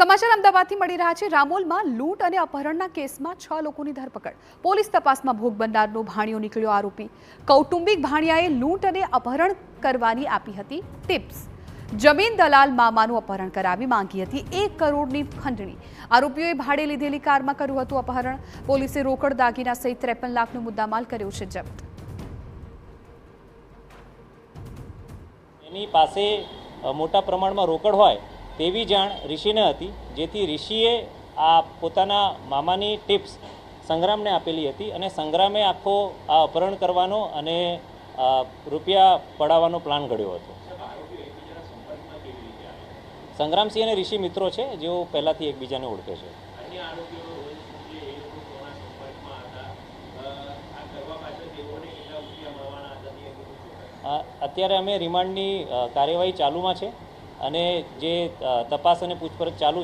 સમાચાર અમદાવાદથી મળી રહ્યા છે। રામોલમાં લૂંટ અને અપહરણના કેસમાં 6 લોકોની ધરપકડ। પોલીસ તપાસમાં ભોગ બનનારનો ભાણિયો નીકળ્યો આરોપી। કૌટુંબિક ભાણિયાએ લૂંટ અને અપહરણ કરવાની આપી હતી ટિપ્સ। જમીન દલાલ મામાનું અપહરણ કરાવી માંગી હતી 1 કરોડની ખંડણી। આરોપીઓએ ભાડે લીધેલી કારમાં કર્યું હતું અપહરણ। પોલીસે રોકડ દાગીના સહિત 53 લાખનો મુદ્દામાલ કર્યો છે જપ્ત। એની પાસે મોટા પ્રમાણમાં રોકડ હોય તેવી જાણ ઋષિને હતી, જેથી ઋષિએ આ પોતાના મામાની ટિપ્સ સંગ્રામને આપેલી હતી અને સંગ્રામે આખો આ અપહરણ કરવાનો અને રૂપિયા પડાવવાનો પ્લાન ઘડ્યો હતો। સંગ્રામસિંહ અને ઋષિ મિત્રો છે, જેઓ પહેલાંથી એકબીજાને ઓળખે છે। અત્યારે અમે રિમાન્ડની કાર્યવાહી ચાલુમાં છે અને જે તપાસ અને પૂછપરછ ચાલુ